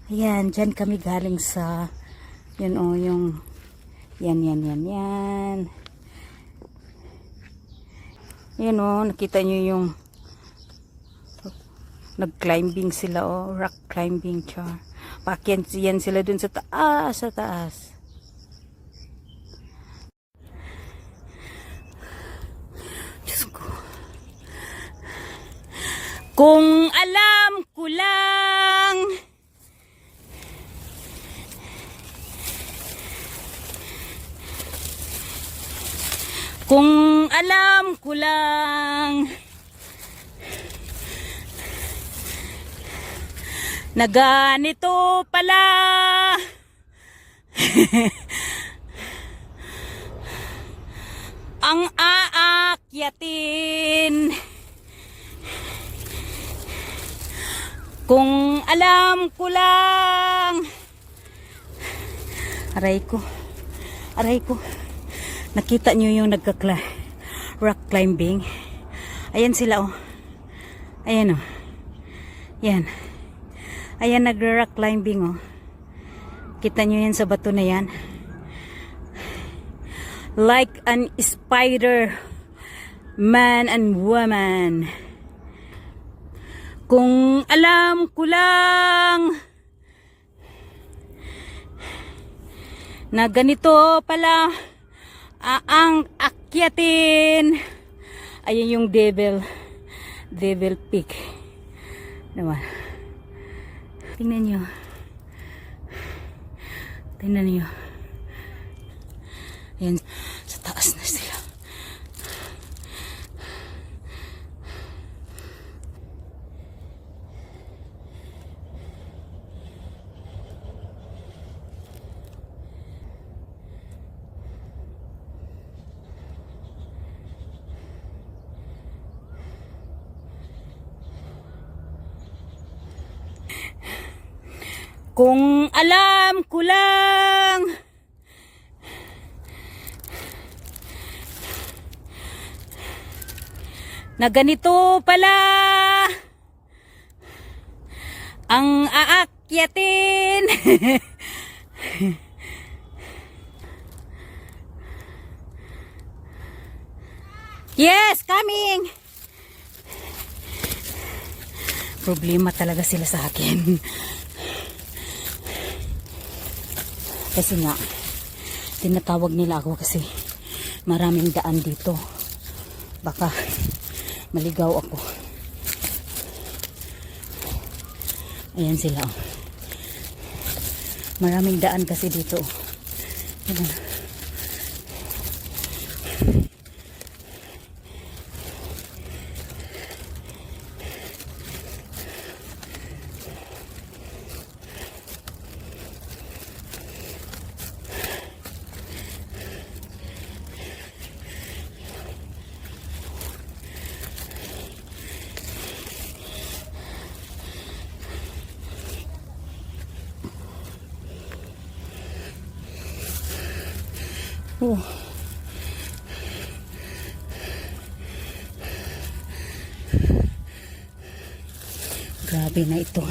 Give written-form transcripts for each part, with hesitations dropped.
Ayan, dyan kami galing sa, yun o, yung, yan. Yan o, nakita nyo yung, nag-climbing sila o, rock climbing, char. Paakyat yan sila dun sa taas, Diyos ko. Kung alam ko lang, kung alam ko lang na ganito pala ang aakyatin, kung alam ko lang, aray ko, nakita nyo yung rock climbing. Ayan sila oh. Ayan oh. Yan. Ayan nag-rock climbing oh. Kita nyo yan sa bato na yan. Like an spider, man and woman. Kung alam ko lang na ganito pala ang akyatin. Ayan yung devil peak naman. Tingnan nyo ayan, sa taas na sila. Kung alam ko lang na ganito pala ang aakyatin. Yes, coming. Problema talaga sila sa akin. Kasi nga, tinatawag nila ako kasi maraming daan dito. Baka maligaw ako. Ayan sila. Maraming daan kasi dito. Ayan. Oh. Grabe na ito.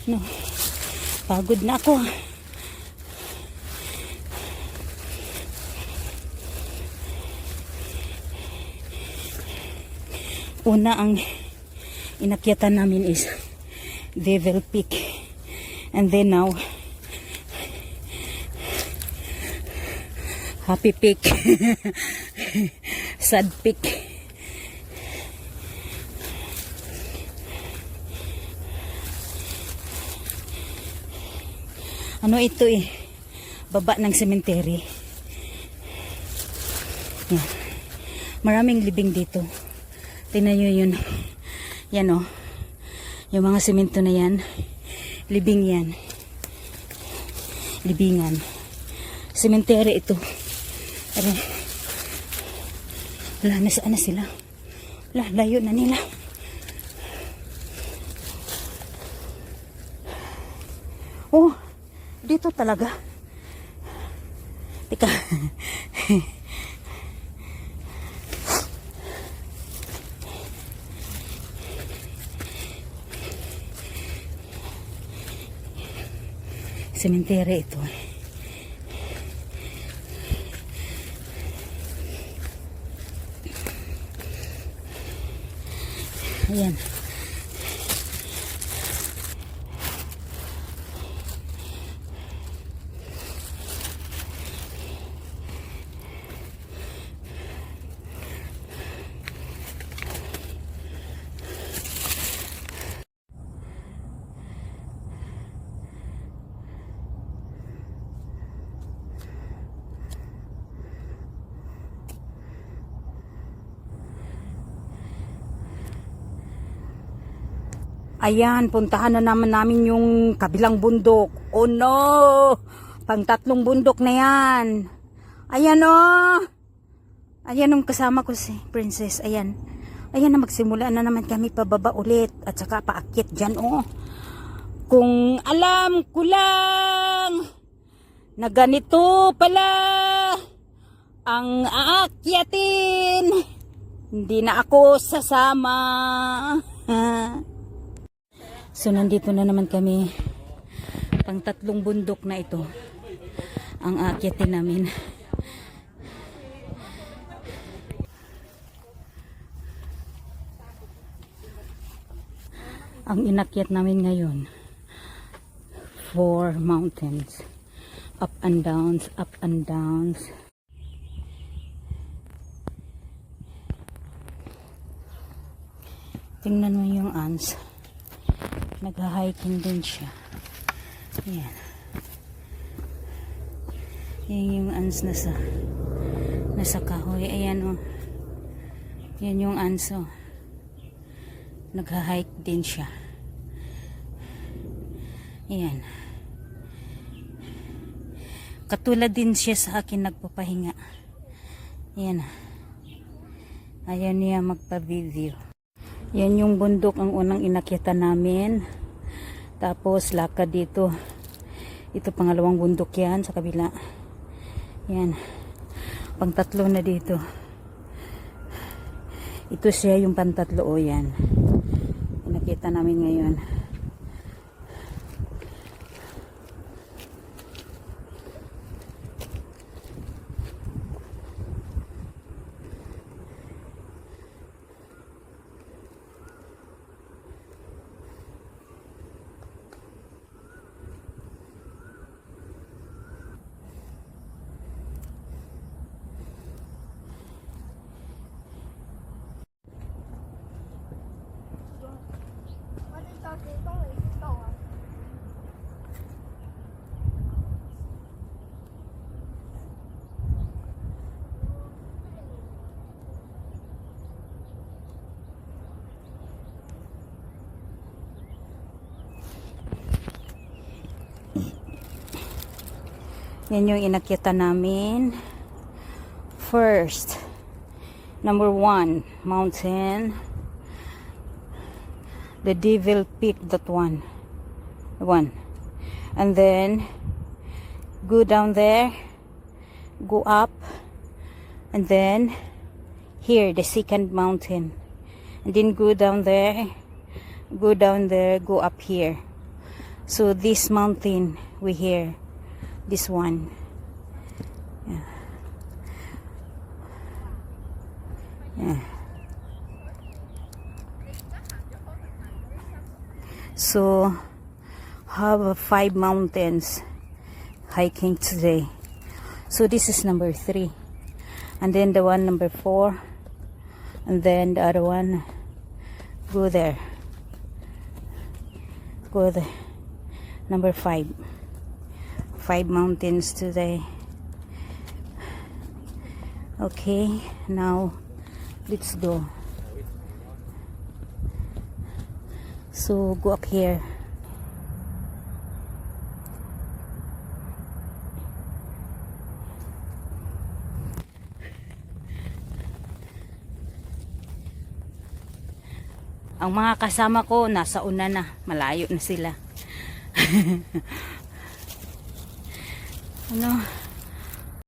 No. Pagod na ako. Una ang inakyatan namin is Devil Peak, and then now Happy Peak. Sad Peak. Ano ito eh, baba ng cemetery. Yan. Maraming libing dito. Tingnan nyo yun. Yan o. Yung mga semento na yan. Libing yan. Libingan. Cemetery ito. Aray. Wala, nasaan na sila? Wala, layo na nila. talaga. Teka. Sementeryo ito. Ayan. Ayan, puntahan na naman namin yung kabilang bundok. Oh no! Pang 3 bundok na yan. Ayan oh! Ayan yung kasama ko si Princess. Ayan. Ayan na, magsimula na naman kami pababa ulit. At saka paakyat dyan oh. Kung alam ko lang na ganito pala ang aakyatin, hindi na ako sasama. So, nandito na naman kami. Pang 3 bundok na ito ang aakyatin namin. Ang inakyat namin ngayon, 4 mountains. Up and downs, up and downs. Tingnan mo yung ants. Nag-hiking din siya. Ayan. Yan yung ants nasa kahoy. Ayan o. Yan yung ants o. Nag-hike din siya. Ayan. Katulad din siya sa akin nagpapahinga. Ayan. Ayaw niya magpa-video. Yan yung bundok ang unang inakyatan namin. Tapos lakad dito. Ito pangalawang bundok yan sa kabila. Yan. Pang 3 na dito. Ito siya yung pang 3 o yan. Inakita namin ngayon. Yan yung inakyatan namin. First, number 1 mountain, the Devil Peak, that one, and then go down there, go up, and then here the second mountain, and then go down there, go up here. So this mountain we here, this one. Yeah. Yeah. So have 5 mountains hiking today. So this is number 3, and then the one number 4, and then the other one go there, number 5 mountains today. Okay, now let's go. So go up here. Ang mga kasama ko nasa una na, malayo na sila. Ano?